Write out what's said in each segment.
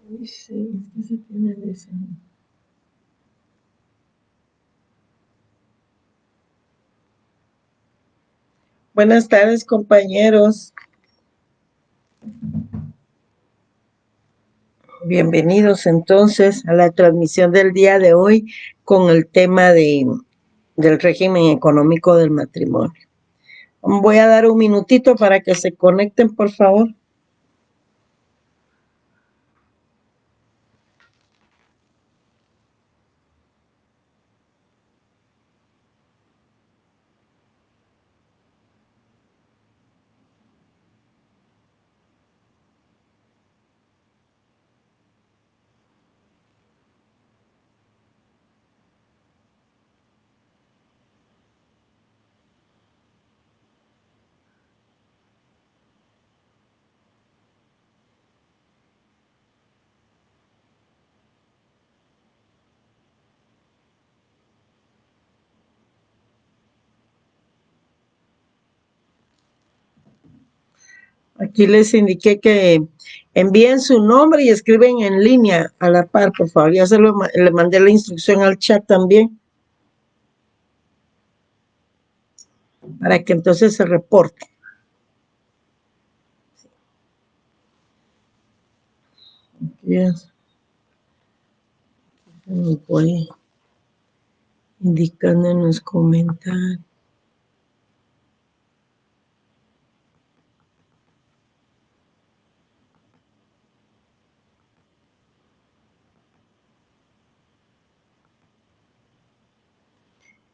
Uy, sí, es que se tiene esa. Buenas tardes, compañeros. Bienvenidos entonces a la transmisión del día de hoy con el tema del régimen económico del matrimonio. Voy a dar un minutito para que se conecten, por favor. Aquí les indiqué que envíen su nombre y escriben en línea a la par, por favor. Ya le mandé la instrucción al chat también para que entonces se reporte. Yes. Me voy indicando en los comentarios.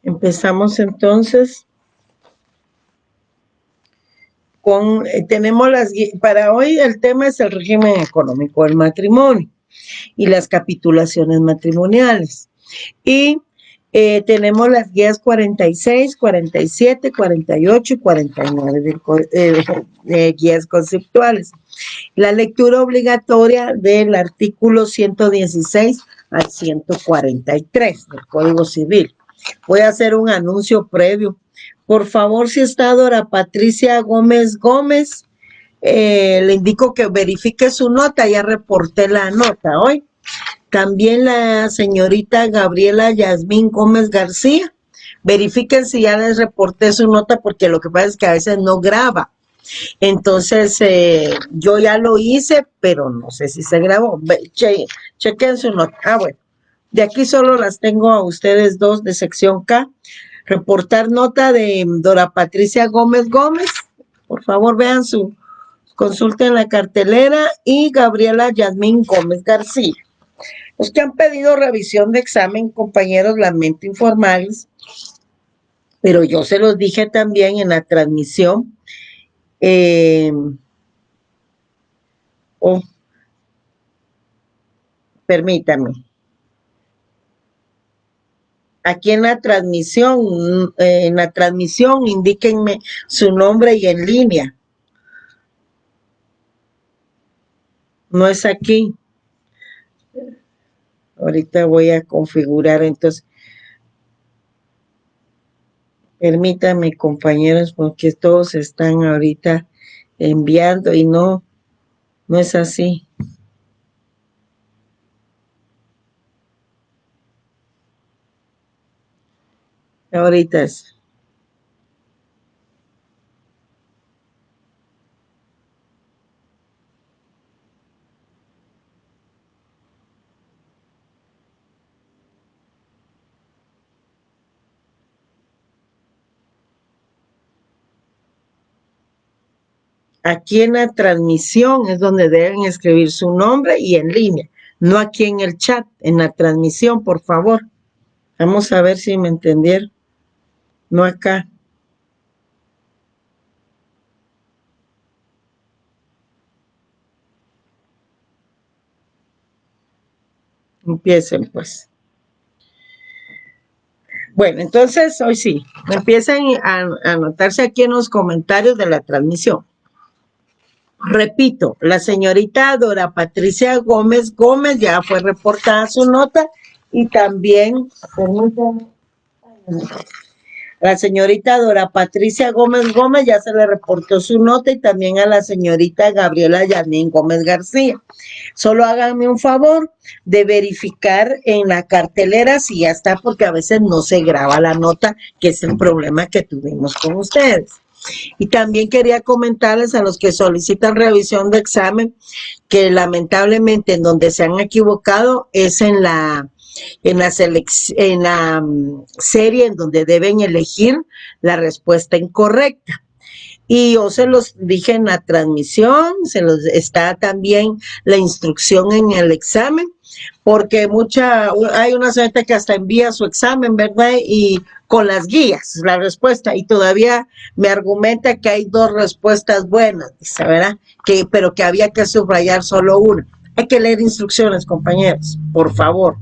Empezamos entonces con, tenemos para hoy el tema es el régimen económico del matrimonio y las capitulaciones matrimoniales. Y tenemos las guías 46, 47, 48 y 49 guías conceptuales. La lectura obligatoria del artículo 116 al 143 del Código Civil. Voy a hacer un anuncio previo. Por favor, si está Dora Patricia Gómez Gómez, le indico que verifique su nota, ya reporté la nota hoy. También la señorita Gabriela Yasmín Gómez García, verifiquen si ya les reporté su nota, porque lo que pasa es que a veces no graba. Entonces, yo ya lo hice, pero no sé si se grabó. Chequen su nota. Bueno, de aquí solo las tengo a ustedes dos de sección K. Reportar nota de Dora Patricia Gómez Gómez. Por favor, vean consulten la cartelera, y Gabriela Yasmín Gómez García. Los que han pedido revisión de examen, compañeros, lamento informarles, pero yo se los dije también en la transmisión. Permítame. Aquí en la transmisión, indíquenme su nombre y en línea. No es aquí. Ahorita voy a configurar, entonces. Permítanme, compañeros, porque todos están ahorita enviando y no es así. Ahorita es. Aquí en la transmisión es donde deben escribir su nombre y en línea, no aquí en el chat, en la transmisión, por favor. Vamos a ver si me entendieron. No acá. Empiecen, pues. Bueno, entonces, hoy sí, empiezan a anotarse aquí en los comentarios de la transmisión. Repito, la señorita Dora Patricia Gómez Gómez ya fue reportada su nota, y también La señorita Dora Patricia Gómez Gómez ya se le reportó su nota y también a la señorita Gabriela Yanín Gómez García. Solo háganme un favor de verificar en la cartelera si ya está, porque a veces no se graba la nota, que es el problema que tuvimos con ustedes. Y también quería comentarles a los que solicitan revisión de examen que lamentablemente en donde se han equivocado es en la serie en donde deben elegir la respuesta incorrecta. Y yo se los dije en la transmisión, está también la instrucción en el examen, porque hay una gente que hasta envía su examen, ¿verdad? Y con las guías, la respuesta, y todavía me argumenta que hay 2 respuestas buenas, dice, ¿verdad? Pero que había que subrayar solo una. Hay que leer instrucciones, compañeros, por favor.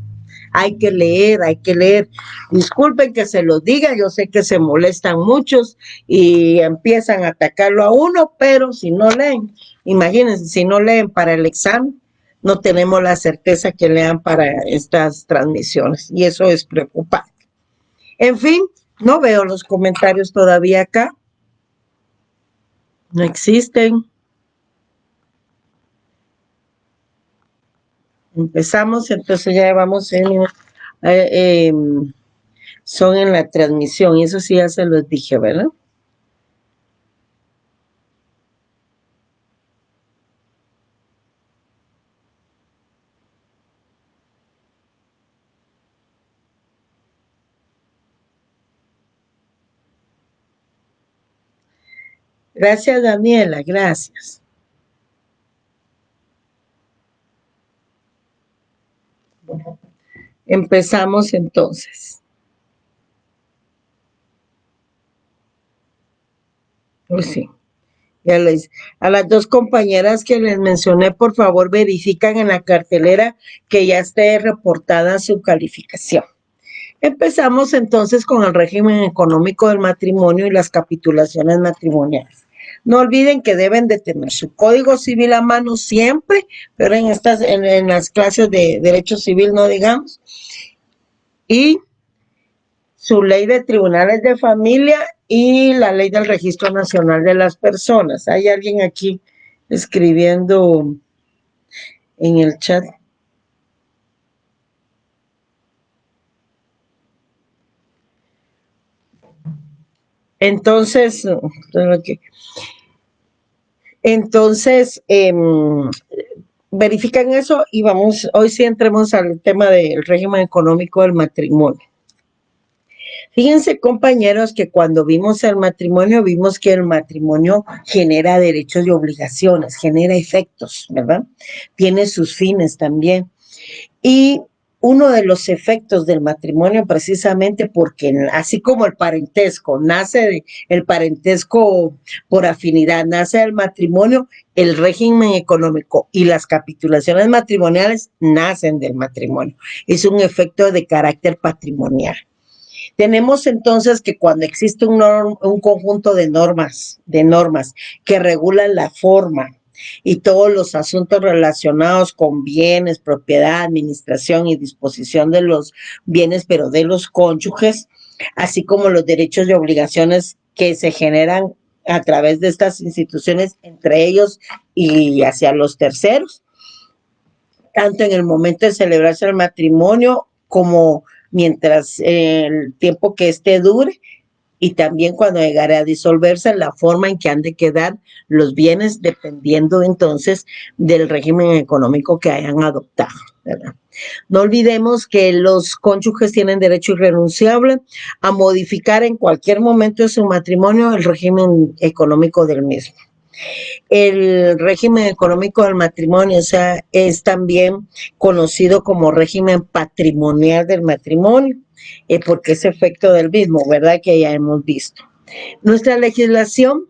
Hay que leer, hay que leer. Disculpen que se los diga, yo sé que se molestan muchos y empiezan a atacarlo a uno, pero si no leen, imagínense, si no leen para el examen, no tenemos la certeza que lean para estas transmisiones y eso es preocupante. En fin, no veo los comentarios todavía acá. No existen. Empezamos, entonces ya vamos son en la transmisión, y eso sí ya se los dije, ¿verdad? Gracias, Daniela, gracias. Bueno, empezamos entonces. Pues sí, ya les, a las 2 compañeras que les mencioné, por favor, verifican en la cartelera que ya esté reportada su calificación. Empezamos entonces con el régimen económico del matrimonio y las capitulaciones matrimoniales. No olviden que deben de tener su código civil a mano siempre, pero en las clases de derecho civil no digamos, y su ley de tribunales de familia y la ley del registro nacional de las personas. Hay alguien aquí escribiendo en el chat. Entonces, verifican eso y hoy sí entremos al tema del régimen económico del matrimonio. Fíjense, compañeros, que cuando vimos el matrimonio, vimos que el matrimonio genera derechos y obligaciones, genera efectos, ¿verdad? Tiene sus fines también. Y uno de los efectos del matrimonio, precisamente porque así como el parentesco, el parentesco por afinidad, nace del matrimonio, el régimen económico y las capitulaciones matrimoniales nacen del matrimonio. Es un efecto de carácter patrimonial. Tenemos entonces que cuando existe un conjunto de normas que regulan la forma y todos los asuntos relacionados con bienes, propiedad, administración y disposición de los bienes, pero de los cónyuges, así como los derechos y obligaciones que se generan a través de estas instituciones entre ellos y hacia los terceros, tanto en el momento de celebrarse el matrimonio como mientras el tiempo que éste dure, y también cuando llegara a disolverse, la forma en que han de quedar los bienes, dependiendo entonces del régimen económico que hayan adoptado, ¿verdad? No olvidemos que los cónyuges tienen derecho irrenunciable a modificar en cualquier momento de su matrimonio el régimen económico del mismo. El régimen económico del matrimonio, o sea, es también conocido como régimen patrimonial del matrimonio, porque es efecto del mismo, ¿verdad? Que ya hemos visto. Nuestra legislación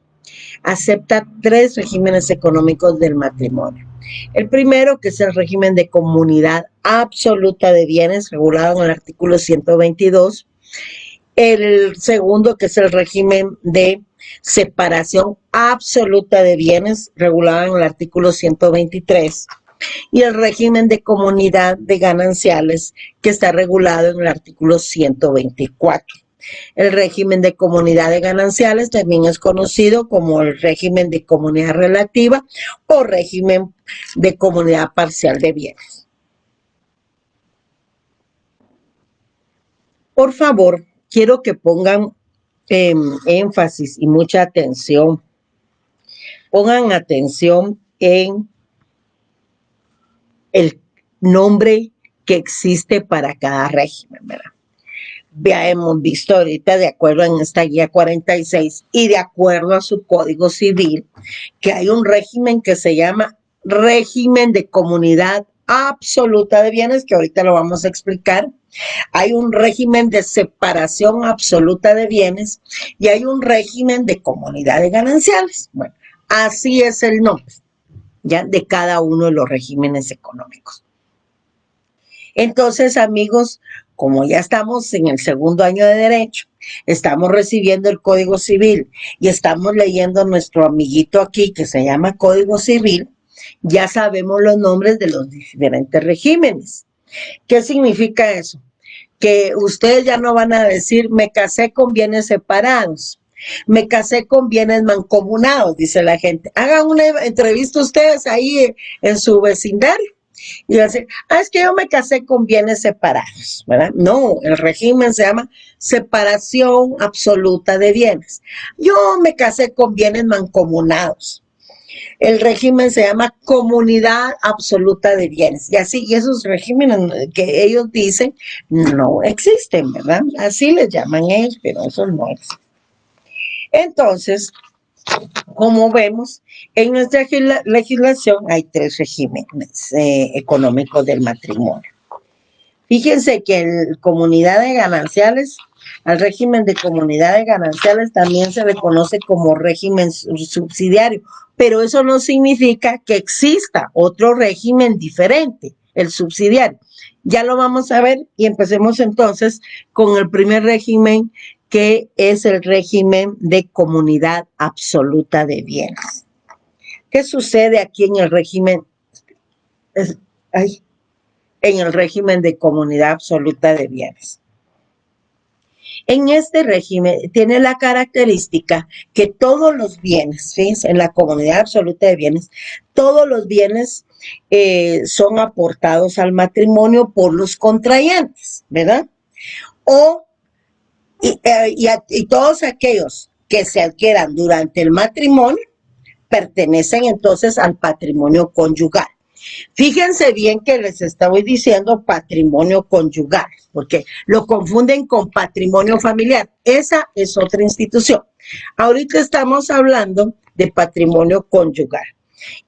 acepta 3 regímenes económicos del matrimonio. El primero, que es el régimen de comunidad absoluta de bienes, regulado en el artículo 122. El segundo, que es el régimen de separación absoluta de bienes, regulado en el artículo 123. Y el régimen de comunidad de gananciales, que está regulado en el artículo 124. El régimen de comunidades gananciales también es conocido como el régimen de comunidad relativa o régimen de comunidad parcial de bienes. Por favor, quiero que pongan énfasis y mucha atención. Pongan atención en el nombre que existe para cada régimen, ¿verdad? Ya hemos visto ahorita, de acuerdo en esta guía 46 y de acuerdo a su código civil, que hay un régimen que se llama régimen de comunidad absoluta de bienes, que ahorita lo vamos a explicar. Hay un régimen de separación absoluta de bienes y hay un régimen de comunidades gananciales. Bueno, así es el nombre, ya, de cada uno de los regímenes económicos. Entonces, amigos, como ya estamos en el segundo año de Derecho, estamos recibiendo el Código Civil y estamos leyendo nuestro amiguito aquí que se llama Código Civil, ya sabemos los nombres de los diferentes regímenes. ¿Qué significa eso? Que ustedes ya no van a decir, me casé con bienes separados, me casé con bienes mancomunados, dice la gente. Hagan una entrevista ustedes ahí en su vecindario. Y va a decir, es que yo me casé con bienes separados, ¿verdad? No, el régimen se llama separación absoluta de bienes. Yo me casé con bienes mancomunados. El régimen se llama comunidad absoluta de bienes. Y así, y esos regímenes que ellos dicen no existen, ¿verdad? Así les llaman ellos, pero eso no existe. Entonces, como vemos, en nuestra legislación hay tres regímenes económicos del matrimonio. Fíjense que en comunidades gananciales, al régimen de comunidades gananciales también se le conoce como régimen subsidiario, pero eso no significa que exista otro régimen diferente, el subsidiario. Ya lo vamos a ver y empecemos entonces con el primer régimen, que es el régimen de comunidad absoluta de bienes. ¿Qué sucede aquí en el régimen? En el régimen de comunidad absoluta de bienes. En este régimen tiene la característica que todos los bienes, fíjense, en la comunidad absoluta de bienes, todos los bienes son aportados al matrimonio por los contrayentes, ¿verdad? Y todos aquellos que se adquieran durante el matrimonio pertenecen entonces al patrimonio conyugal. Fíjense bien que les estoy diciendo patrimonio conyugal, porque lo confunden con patrimonio familiar. Esa es otra institución. Ahorita estamos hablando de patrimonio conyugal.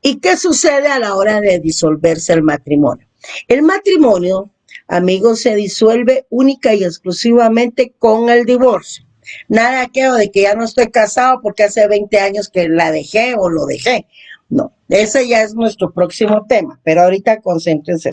¿Y qué sucede a la hora de disolverse el matrimonio? El matrimonio, amigos, se disuelve única y exclusivamente con el divorcio. Nada aquello de que ya no estoy casado porque hace 20 años que la dejé o lo dejé. No, ese ya es nuestro próximo tema, pero ahorita concéntrense.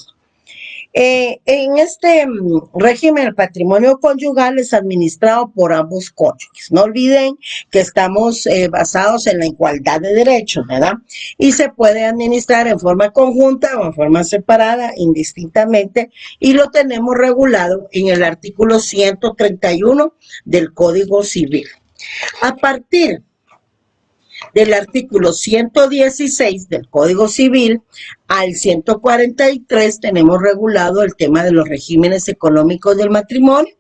En este régimen, el patrimonio conyugal es administrado por ambos cónyuges. No olviden que estamos basados en la igualdad de derechos, ¿verdad? Y se puede administrar en forma conjunta o en forma separada, indistintamente, y lo tenemos regulado en el artículo 131 del Código Civil. A partir del artículo 116 del Código Civil al 143 tenemos regulado el tema de los regímenes económicos del matrimonio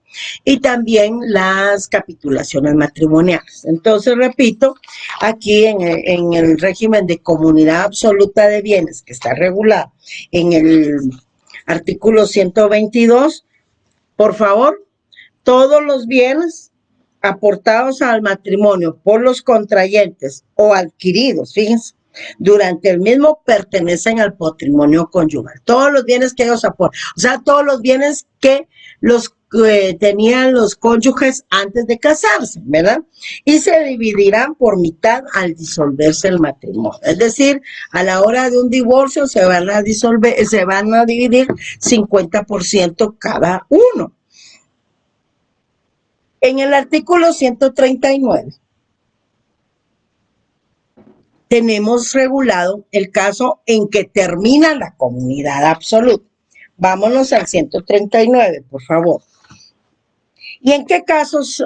y también las capitulaciones matrimoniales. Entonces, repito, aquí en el régimen de comunidad absoluta de bienes que está regulado en el artículo 122, por favor, todos los bienes aportados al matrimonio por los contrayentes o adquiridos, fíjense, durante el mismo pertenecen al patrimonio conyugal. Todos los bienes que ellos aportan, o sea, todos los bienes que los tenían los cónyuges antes de casarse, ¿verdad? Y se dividirán por mitad al disolverse el matrimonio. Es decir, a la hora de un divorcio se van a dividir 50% cada uno. En el artículo 139 tenemos regulado el caso en que termina la comunidad absoluta. Vámonos al 139, por favor. ¿Y en qué casos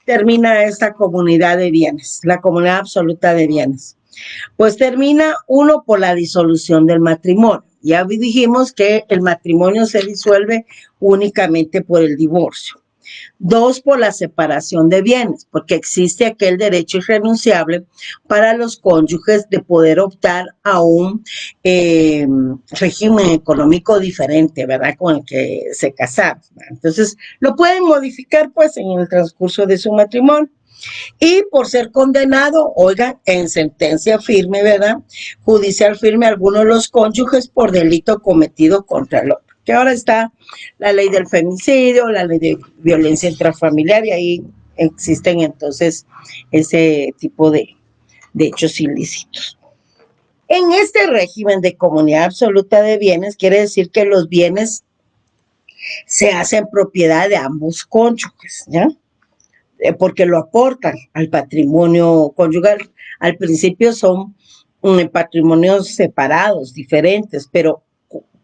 termina esta comunidad de bienes, la comunidad absoluta de bienes? Pues termina uno por la disolución del matrimonio. Ya dijimos que el matrimonio se disuelve únicamente por el divorcio. Dos, por la separación de bienes, porque existe aquel derecho irrenunciable para los cónyuges de poder optar a un régimen económico diferente, ¿verdad? Con el que se casaron. Entonces, lo pueden modificar, pues, en el transcurso de su matrimonio. Y por ser condenado, oigan, en sentencia firme, ¿verdad? Judicial firme, algunos de los cónyuges por delito cometido contra el otro. Que ahora está la ley del femicidio, la ley de violencia intrafamiliar, y ahí existen entonces ese tipo de hechos ilícitos. En este régimen de comunidad absoluta de bienes, quiere decir que los bienes se hacen propiedad de ambos cónyuges, ¿ya? Porque lo aportan al patrimonio conyugal. Al principio son patrimonios separados, diferentes, pero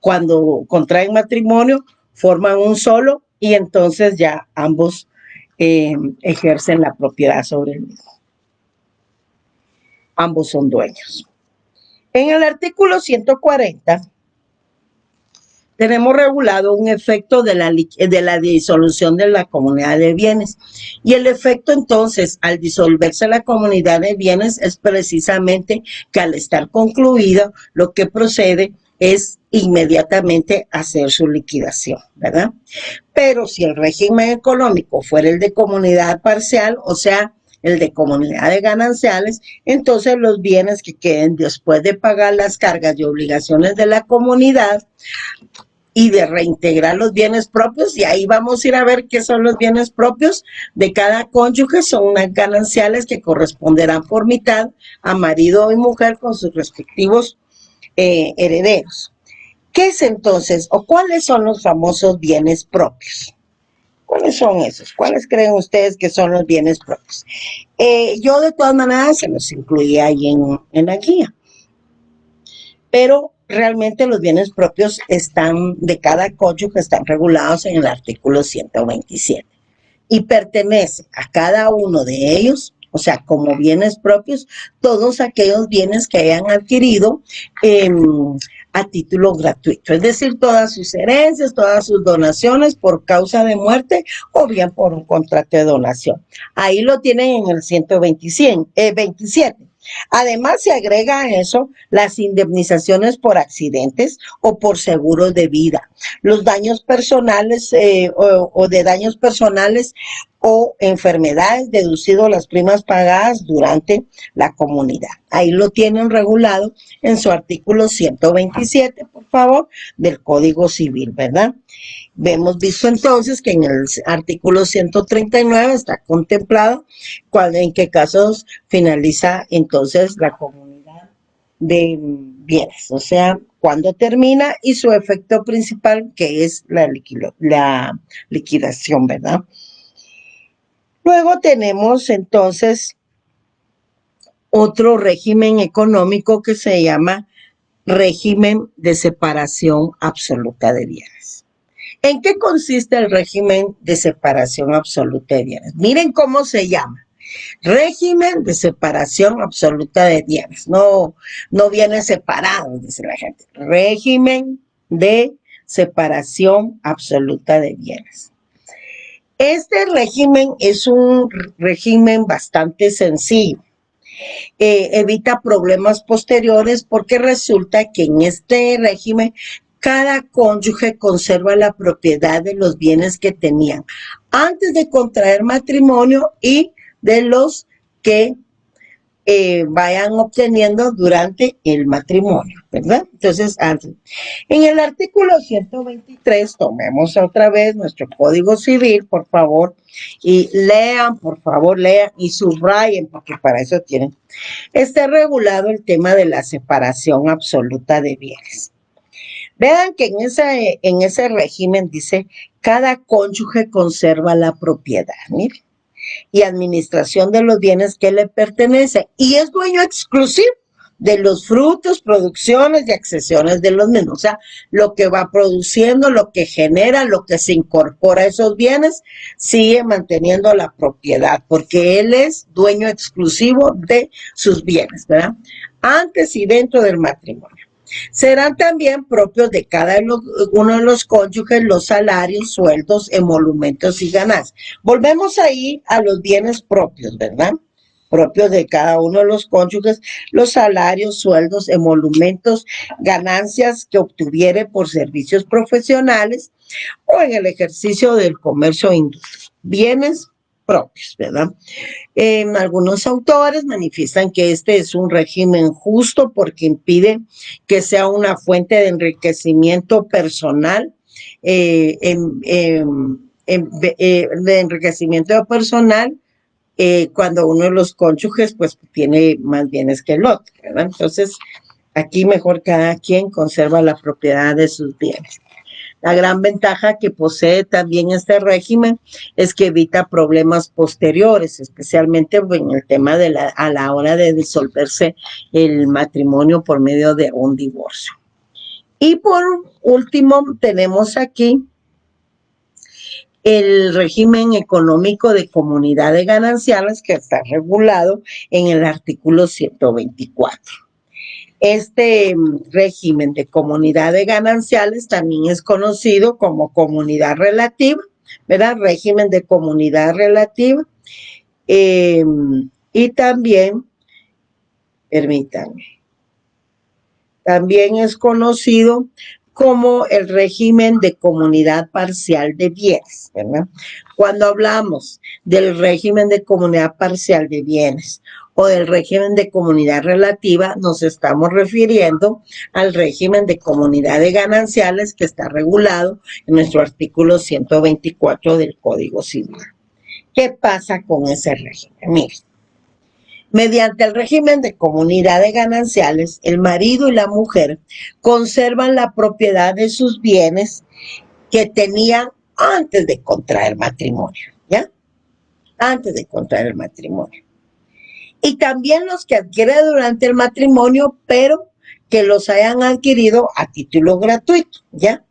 cuando contraen matrimonio forman un solo y entonces ya ambos ejercen la propiedad sobre el mismo. Ambos son dueños. En el artículo 140 tenemos regulado un efecto de la disolución de la comunidad de bienes. Y el efecto entonces, al disolverse la comunidad de bienes, es precisamente que al estar concluido, lo que procede es inmediatamente hacer su liquidación, ¿verdad? Pero si el régimen económico fuera el de comunidad parcial, o sea, el de comunidad de gananciales, entonces los bienes que queden después de pagar las cargas y obligaciones de la comunidad y de reintegrar los bienes propios, y ahí vamos a ir a ver qué son los bienes propios de cada cónyuge, son unas gananciales que corresponderán por mitad a marido y mujer con sus respectivos herederos. ¿Qué es entonces, o cuáles son los famosos bienes propios? ¿Cuáles son esos? ¿Cuáles creen ustedes que son los bienes propios? Yo de todas maneras se los incluía ahí en la guía. Pero realmente los bienes propios de cada cónyuge están regulados en el artículo 127 y pertenece a cada uno de ellos, o sea, como bienes propios, todos aquellos bienes que hayan adquirido a título gratuito, es decir, todas sus herencias, todas sus donaciones por causa de muerte o bien por un contrato de donación. Ahí lo tienen en el 127. Además, se agrega a eso las indemnizaciones por accidentes o por seguros de vida, los daños personales o de daños personales o enfermedades, deducido las primas pagadas durante la comunidad. Ahí lo tienen regulado en su artículo 127, por favor, del Código Civil, ¿verdad? Hemos visto entonces que en el artículo 139 está contemplado en qué casos finaliza entonces la comunidad de bienes, o sea, cuando termina y su efecto principal, que es la liquidación, ¿verdad? Luego tenemos entonces otro régimen económico que se llama régimen de separación absoluta de bienes. ¿En qué consiste el régimen de separación absoluta de bienes? Miren cómo se llama. Régimen de separación absoluta de bienes. No viene separado, dice la gente. Régimen de separación absoluta de bienes. Este régimen es un régimen bastante sencillo. Evita problemas posteriores porque resulta que en este régimen cada cónyuge conserva la propiedad de los bienes que tenían antes de contraer matrimonio y de los que vayan obteniendo durante el matrimonio, ¿verdad? Entonces, en el artículo 123, tomemos otra vez nuestro Código Civil, por favor, y lean, por favor, lean y subrayen, porque para eso tienen. Está regulado el tema de la separación absoluta de bienes. Vean que en ese régimen dice, cada cónyuge conserva la propiedad, miren, y administración de los bienes que le pertenecen, y es dueño exclusivo de los frutos, producciones y accesiones de los mismos. O sea, lo que va produciendo, lo que genera, lo que se incorpora a esos bienes, sigue manteniendo la propiedad, porque él es dueño exclusivo de sus bienes, ¿verdad? Antes y dentro del matrimonio. Serán también propios de cada uno de los cónyuges los salarios, sueldos, emolumentos y ganancias. Volvemos ahí a los bienes propios, ¿verdad? Propios de cada uno de los cónyuges, los salarios, sueldos, emolumentos, ganancias que obtuviere por servicios profesionales o en el ejercicio del comercio e industria. Bienes propios, ¿verdad? Algunos autores manifiestan que este es un régimen justo porque impide que sea una fuente de enriquecimiento personal, de enriquecimiento personal cuando uno de los cónyuges pues tiene más bienes que el otro, ¿verdad? Entonces, aquí mejor cada quien conserva la propiedad de sus bienes. La gran ventaja que posee también este régimen es que evita problemas posteriores, especialmente en el tema a la hora de disolverse el matrimonio por medio de un divorcio. Y por último, tenemos aquí el régimen económico de comunidad de gananciales que está regulado en el artículo 124. Este régimen de comunidad de gananciales también es conocido como comunidad relativa, ¿verdad? Régimen de comunidad relativa. Y también, permítanme, también es conocido como el régimen de comunidad parcial de bienes, ¿verdad? Cuando hablamos del régimen de comunidad parcial de bienes o del régimen de comunidad relativa, nos estamos refiriendo al régimen de comunidad de gananciales que está regulado en nuestro artículo 124 del Código Civil. ¿Qué pasa con ese régimen? Miren, mediante el régimen de comunidad de gananciales, el marido y la mujer conservan la propiedad de sus bienes que tenían antes de contraer matrimonio, ¿ya? Antes de contraer el matrimonio. Y también los que adquieren durante el matrimonio, pero que los hayan adquirido a título gratuito, ¿ya?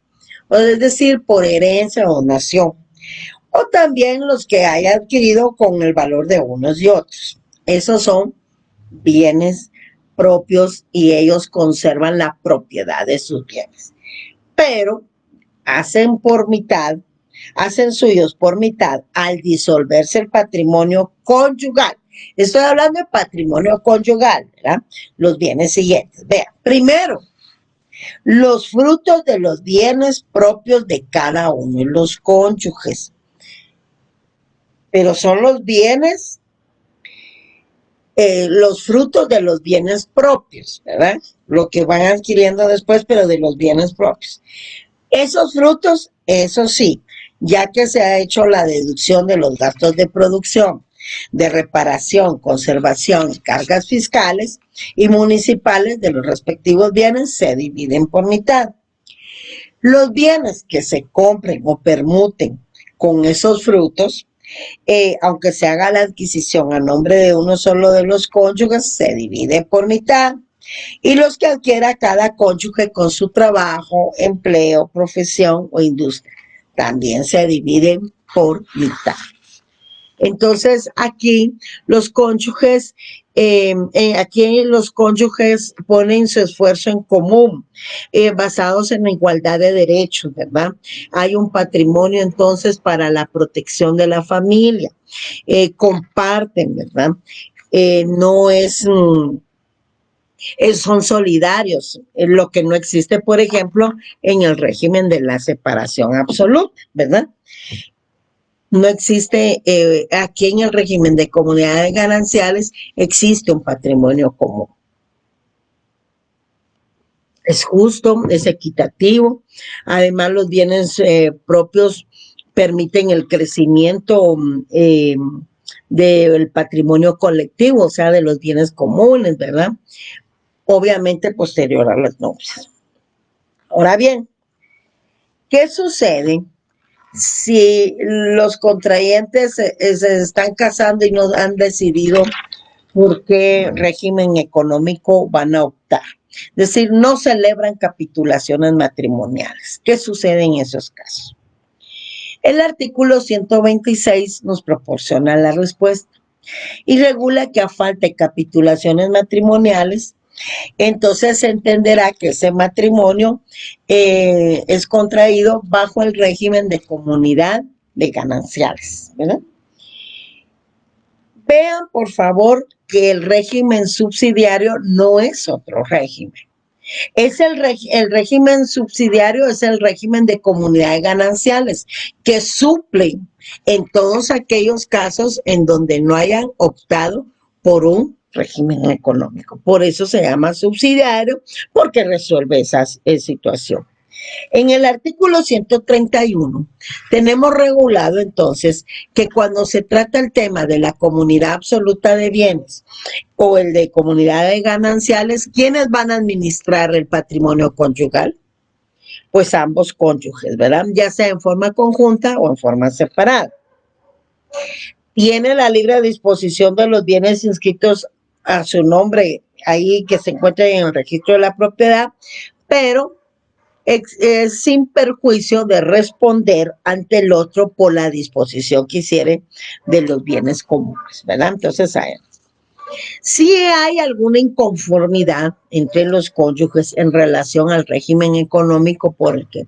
Es decir, por herencia o donación. O también los que haya adquirido con el valor de unos y otros. Esos son bienes propios y ellos conservan la propiedad de sus bienes. Pero hacen suyos por mitad al disolverse el patrimonio conyugal. Estoy hablando de patrimonio conyugal, ¿verdad? Los bienes siguientes. Vean, primero, los frutos de los bienes propios de cada uno de los cónyuges. Pero son los bienes, los frutos de los bienes propios, ¿verdad? Lo que van adquiriendo después, pero de los bienes propios. Esos frutos, eso sí, ya que se ha hecho la deducción de los gastos de producción, de reparación, conservación y cargas fiscales y municipales de los respectivos bienes, se dividen por mitad. Los bienes que se compren o permuten con esos frutos, aunque se haga la adquisición a nombre de uno solo de los cónyuges, se divide por mitad. Y los que adquiera cada cónyuge con su trabajo, empleo, profesión o industria, también se dividen por mitad. Entonces, aquí los cónyuges, ponen su esfuerzo en común, basados en la igualdad de derechos, ¿verdad? Hay un patrimonio entonces para la protección de la familia, comparten, ¿verdad? No es... son solidarios, lo que no existe, por ejemplo, en el régimen de la separación absoluta, ¿verdad? No existe, aquí en el régimen de comunidades gananciales existe un patrimonio común. Es justo, es equitativo. Además, los bienes propios permiten el crecimiento del patrimonio colectivo, o sea, de los bienes comunes, ¿verdad? Obviamente posterior a las nupcias. Ahora bien, ¿qué sucede si los contrayentes se están casando y no han decidido por qué régimen económico van a optar. Es decir, no celebran capitulaciones matrimoniales. ¿Qué sucede en esos casos? El artículo 126 nos proporciona la respuesta y regula que a falta de capitulaciones matrimoniales, entonces se entenderá que ese matrimonio es contraído bajo el régimen de comunidad de gananciales, ¿verdad? Vean, por favor, que el régimen subsidiario no es otro régimen. El régimen subsidiario es el régimen de comunidades gananciales que suple en todos aquellos casos en donde no hayan optado por un régimen económico. Por eso se llama subsidiario, porque resuelve esa situación. En el artículo 131 tenemos regulado entonces que cuando se trata el tema de la comunidad absoluta de bienes o el de comunidades gananciales, ¿quiénes van a administrar el patrimonio conyugal? Pues ambos cónyuges, ¿verdad? Ya sea en forma conjunta o en forma separada. Tiene la libre disposición de los bienes inscritos a su nombre ahí que se encuentran en el registro de la propiedad, pero sin perjuicio de responder ante el otro por la disposición que hiciere de los bienes comunes, ¿verdad? Entonces, si hay alguna inconformidad entre los cónyuges en relación al régimen económico por el que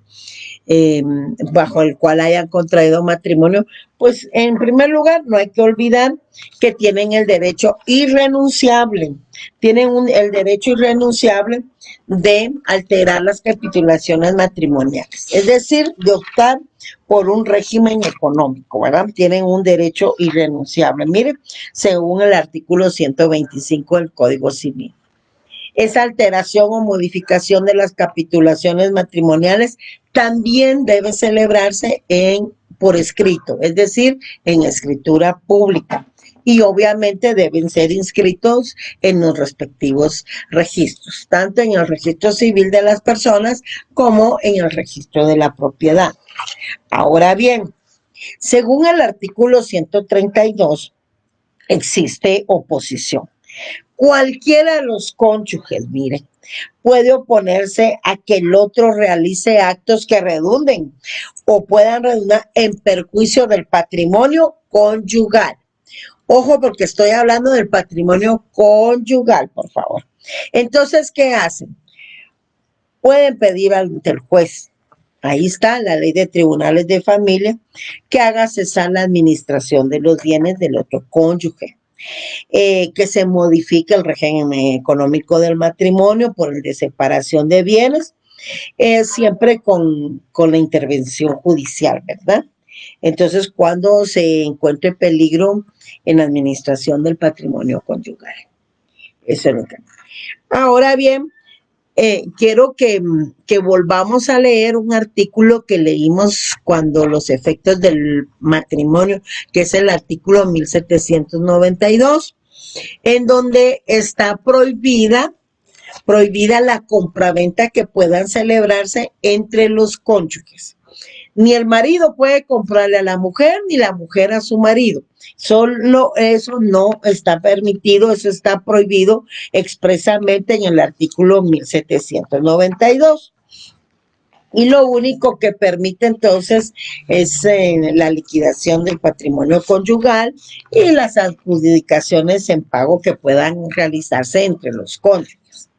bajo el cual hayan contraído matrimonio, pues en primer lugar no hay que olvidar que tienen el derecho irrenunciable, el derecho irrenunciable de alterar las capitulaciones matrimoniales, es decir, de optar por un régimen económico, ¿verdad? Tienen un derecho irrenunciable, miren, según el artículo 125 del Código Civil. Esa alteración o modificación de las capitulaciones matrimoniales también debe celebrarse por escrito, es decir, en escritura pública. Y obviamente deben ser inscritos en los respectivos registros, tanto en el registro civil de las personas como en el registro de la propiedad. Ahora bien, según el artículo 132, existe oposición. Cualquiera de los cónyuges, mire, puede oponerse a que el otro realice actos que redunden o puedan redundar en perjuicio del patrimonio conyugal. Ojo, porque estoy hablando del patrimonio conyugal, por favor. Entonces, ¿qué hacen? Pueden pedir ante el juez, ahí está la ley de tribunales de familia, que haga cesar la administración de los bienes del otro cónyuge. Que se modifique el régimen económico del matrimonio por el de separación de bienes, siempre con la intervención judicial, ¿verdad? Entonces, cuando se encuentre peligro en la administración del patrimonio conyugal. Eso es lo que... Ahora bien, quiero que volvamos a leer un artículo que leímos cuando los efectos del matrimonio, que es el artículo 1792, en donde está prohibida la compraventa que puedan celebrarse entre los cónyuges. Ni el marido puede comprarle a la mujer, ni la mujer a su marido. Solo eso no está permitido, eso está prohibido expresamente en el artículo 1792. Y lo único que permite entonces es la liquidación del patrimonio conyugal y las adjudicaciones en pago que puedan realizarse entre los cónyuges.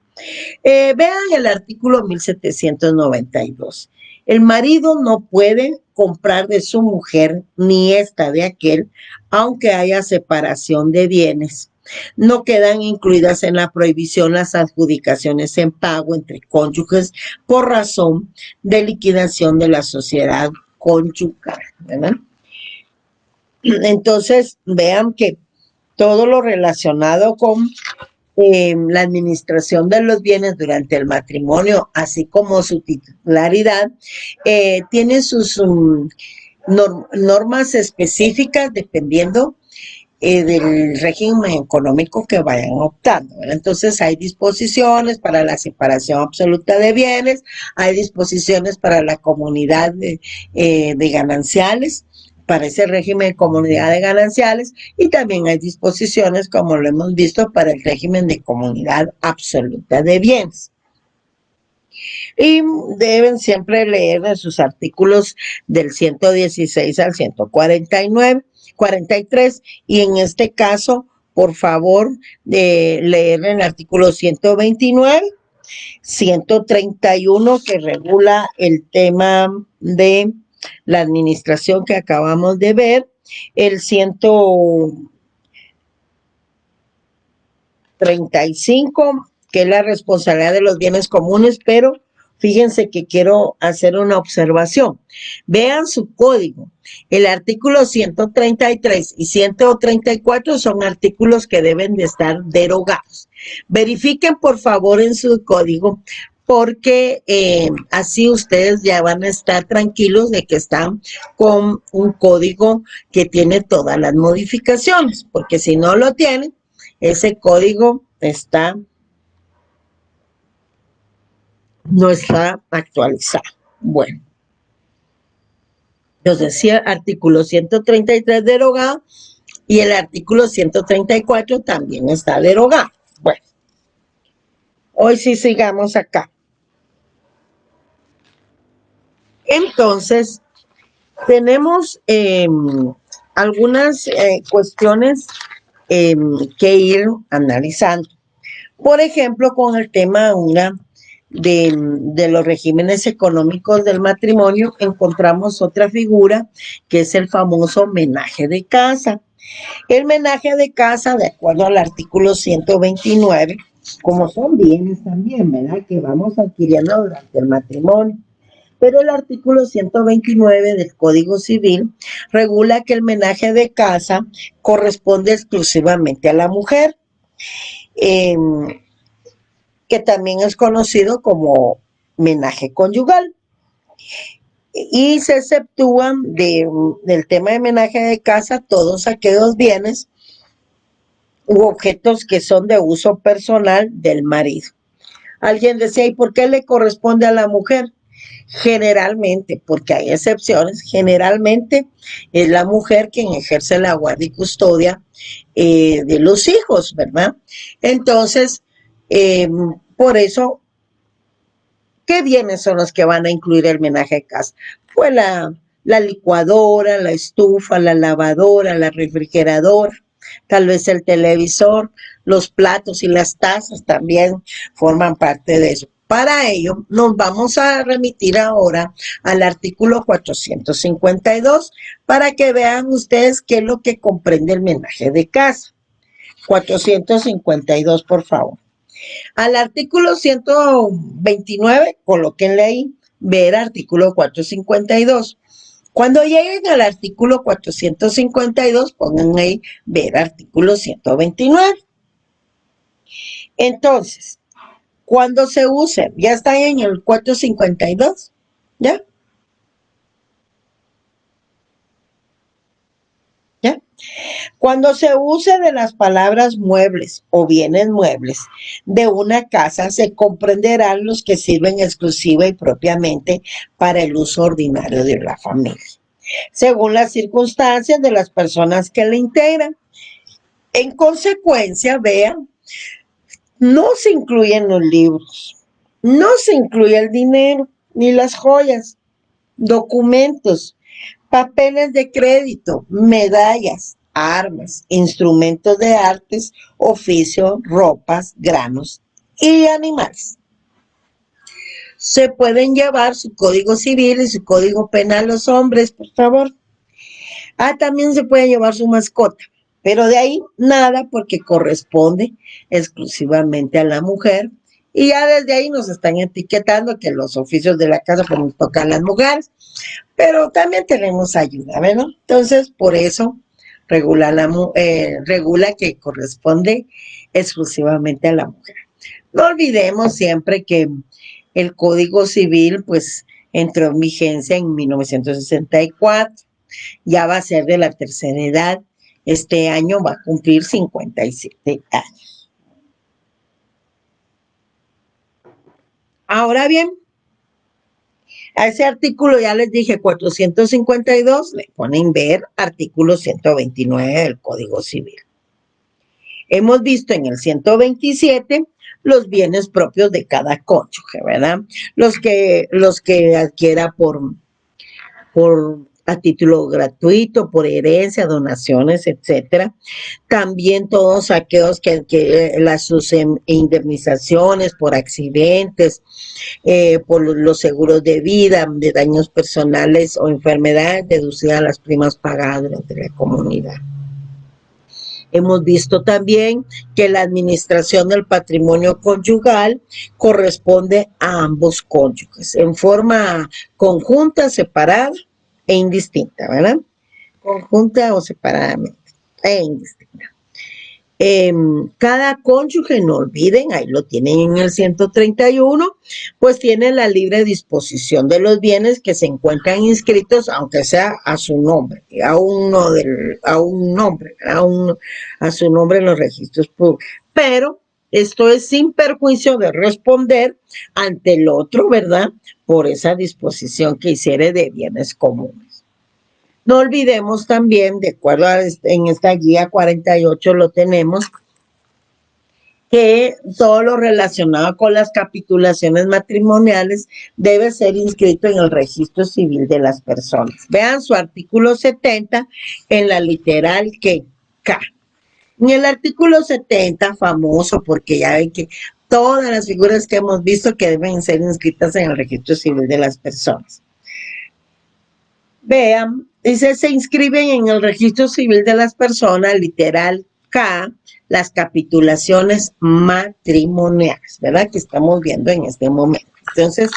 Vean el artículo 1792. El marido no puede comprar de su mujer ni esta de aquel, aunque haya separación de bienes. No quedan incluidas en la prohibición las adjudicaciones en pago entre cónyuges por razón de liquidación de la sociedad conyugal, ¿verdad? Entonces, vean que todo lo relacionado con la administración de los bienes durante el matrimonio, así como su titularidad, tiene sus normas específicas dependiendo del régimen económico que vayan optando, ¿verdad? Entonces hay disposiciones para la separación absoluta de bienes, hay disposiciones para la comunidad de gananciales, para ese régimen de comunidad de gananciales, y también hay disposiciones, como lo hemos visto, para el régimen de comunidad absoluta de bienes. Y deben siempre leer en sus artículos del 116 al 149, 43, y en este caso, por favor, de leer el artículo 129, 131, que regula el tema de la administración que acabamos de ver, el 135, que es la responsabilidad de los bienes comunes, pero fíjense que quiero hacer una observación. Vean su código. El artículo 133 y 134 son artículos que deben de estar derogados. Verifiquen por favor en su código, porque así ustedes ya van a estar tranquilos de que están con un código que tiene todas las modificaciones, porque si no lo tienen, ese código no está actualizado. Bueno, yo decía artículo 133 derogado, y el artículo 134 también está derogado. Bueno, hoy sí sigamos acá. Entonces, tenemos algunas cuestiones que ir analizando. Por ejemplo, con el tema de los regímenes económicos del matrimonio, encontramos otra figura que es el famoso menaje de casa. El menaje de casa, de acuerdo al artículo 129, como son bienes también, ¿verdad?, que vamos adquiriendo durante el matrimonio. Pero el artículo 129 del Código Civil regula que el menaje de casa corresponde exclusivamente a la mujer, que también es conocido como menaje conyugal. Y se exceptúan del tema de menaje de casa todos aquellos bienes u objetos que son de uso personal del marido. Alguien decía, ¿y por qué le corresponde a la mujer? Generalmente, porque hay excepciones, generalmente es la mujer quien ejerce la guardia y custodia de los hijos, ¿verdad? Entonces, por eso, ¿qué bienes son los que van a incluir el menaje de casa? Pues la licuadora, la estufa, la lavadora, la refrigeradora, tal vez el televisor, los platos y las tazas también forman parte de eso. Para ello, nos vamos a remitir ahora al artículo 452 para que vean ustedes qué es lo que comprende el menaje de casa. 452, por favor. Al artículo 129, colóquenle ahí, ver artículo 452. Cuando lleguen al artículo 452, pongan ahí, ver artículo 129. Entonces, cuando se use, ya está en el 452, ¿ya? ¿Ya? Cuando se use de las palabras muebles o bienes muebles de una casa, se comprenderán los que sirven exclusiva y propiamente para el uso ordinario de la familia, según las circunstancias de las personas que la integran. En consecuencia, vean, no se incluyen los libros, no se incluye el dinero, ni las joyas, documentos, papeles de crédito, medallas, armas, instrumentos de artes, oficio, ropas, granos y animales. Se pueden llevar su código civil y su código penal los hombres, por favor. También se puede llevar su mascota, pero de ahí nada, porque corresponde exclusivamente a la mujer. Y ya desde ahí nos están etiquetando que los oficios de la casa pues nos tocan las mujeres, pero también tenemos ayuda, ¿verdad? Entonces, por eso regula que corresponde exclusivamente a la mujer. No olvidemos siempre que el Código Civil pues entró en vigencia en 1964, ya va a ser de la tercera edad, este año va a cumplir 57 años. Ahora bien, A ese artículo ya les dije 452, le ponen ver artículo 129 del Código Civil. Hemos visto en el 127 los bienes propios de cada cónyuge, ¿verdad? Los que adquiera por a título gratuito, por herencia, donaciones, etcétera. También todos aquellos que las sus indemnizaciones por accidentes, por los seguros de vida, de daños personales o enfermedades deducidas a las primas pagadas durante la comunidad. Hemos visto también que la administración del patrimonio conyugal corresponde a ambos cónyuges, en forma conjunta, separada e indistinta, ¿verdad? Conjunta o separadamente, e indistinta. Cada cónyuge, no olviden, ahí lo tienen en el 131, pues tiene la libre disposición de los bienes que se encuentran inscritos, aunque sea a su nombre, a su nombre en los registros públicos. Pero esto es sin perjuicio de responder ante el otro, ¿verdad? Por esa disposición que hiciere de bienes comunes. No olvidemos también, de acuerdo en esta guía 48 lo tenemos, que todo lo relacionado con las capitulaciones matrimoniales debe ser inscrito en el registro civil de las personas. Vean su artículo 70 en la literal que K. En el artículo 70, famoso porque ya ven que todas las figuras que hemos visto que deben ser inscritas en el registro civil de las personas. Vean, dice, se inscriben en el registro civil de las personas, literal K, las capitulaciones matrimoniales, ¿verdad? Que estamos viendo en este momento. Entonces,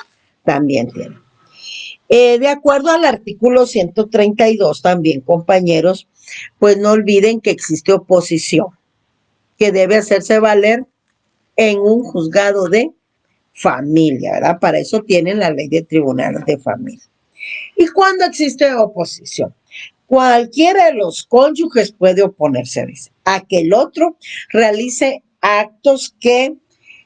también tiene. De acuerdo al artículo 132 también, compañeros, pues no olviden que existe oposición, que debe hacerse valer en un juzgado de familia, ¿verdad? Para eso tienen la ley de tribunales de familia. ¿Y cuando existe oposición? Cualquiera de los cónyuges puede oponerse, dice, a que el otro realice actos que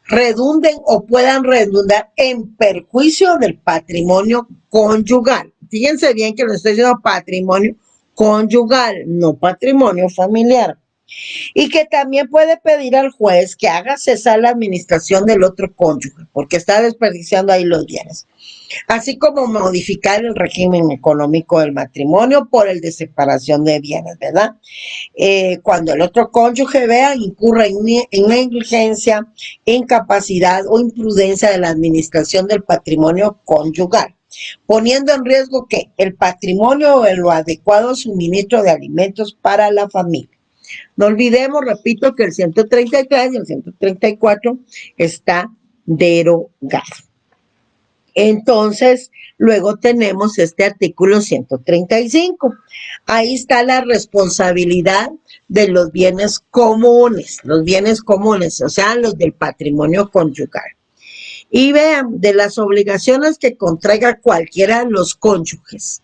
redunden o puedan redundar en perjuicio del patrimonio conyugal. Fíjense bien que lo estoy diciendo patrimonio conyugal, no patrimonio familiar. Y que también puede pedir al juez que haga cesar la administración del otro cónyuge, porque está desperdiciando ahí los bienes. Así como modificar el régimen económico del matrimonio por el de separación de bienes, ¿verdad? Cuando el otro cónyuge incurra en negligencia, incapacidad o imprudencia de la administración del patrimonio conyugal, poniendo en riesgo que el patrimonio o lo adecuado suministro de alimentos para la familia. No olvidemos, repito, que el 133 y el 134 está derogado. Entonces, luego tenemos este artículo 135. Ahí está la responsabilidad de los bienes comunes, o sea, los del patrimonio conyugal. Y vean, de las obligaciones que contraiga cualquiera de los cónyuges,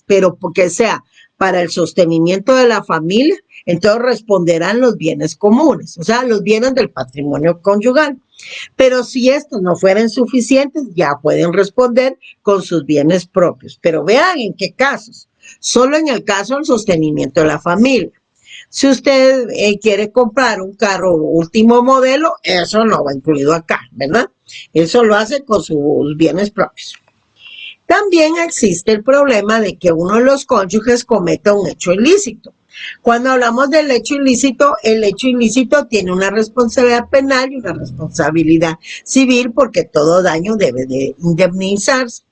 pero porque sea para el sostenimiento de la familia, entonces responderán los bienes comunes, o sea, los bienes del patrimonio conyugal. Pero si estos no fueran suficientes, ya pueden responder con sus bienes propios. Pero vean en qué casos. Solo en el caso del sostenimiento de la familia. Si usted quiere comprar un carro último modelo, eso no va incluido acá, ¿verdad? Eso lo hace con sus bienes propios. También existe el problema de que uno de los cónyuges cometa un hecho ilícito. Cuando hablamos del hecho ilícito, el hecho ilícito tiene una responsabilidad penal y una responsabilidad civil porque todo daño debe de indemnizarse.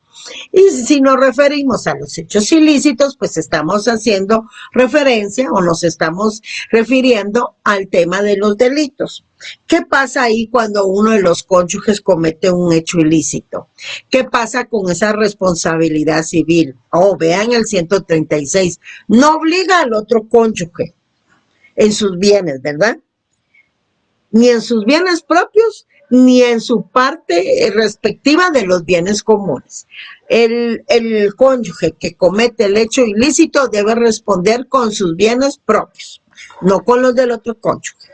Y si nos referimos a los hechos ilícitos, pues estamos haciendo referencia o nos estamos refiriendo al tema de los delitos. ¿Qué pasa ahí cuando uno de los cónyuges comete un hecho ilícito? ¿Qué pasa con esa responsabilidad civil? Vean el 136. No obliga al otro cónyuge en sus bienes, ¿verdad? Ni en sus bienes propios, ni en su parte respectiva de los bienes comunes. El cónyuge que comete el hecho ilícito debe responder con sus bienes propios, no con los del otro cónyuge.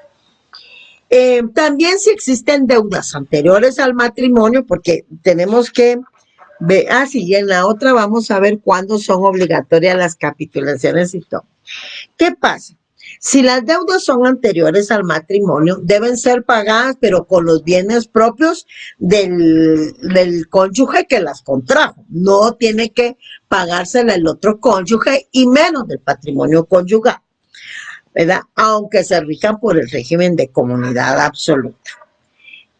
También si existen deudas anteriores al matrimonio, porque tenemos que ver, sí, y en la otra vamos a ver cuándo son obligatorias las capitulaciones y todo. ¿Qué pasa? Si las deudas son anteriores al matrimonio, deben ser pagadas, pero con los bienes propios del cónyuge que las contrajo. No tiene que pagársela el otro cónyuge y menos del patrimonio conyugal, ¿verdad? Aunque se rijan por el régimen de comunidad absoluta.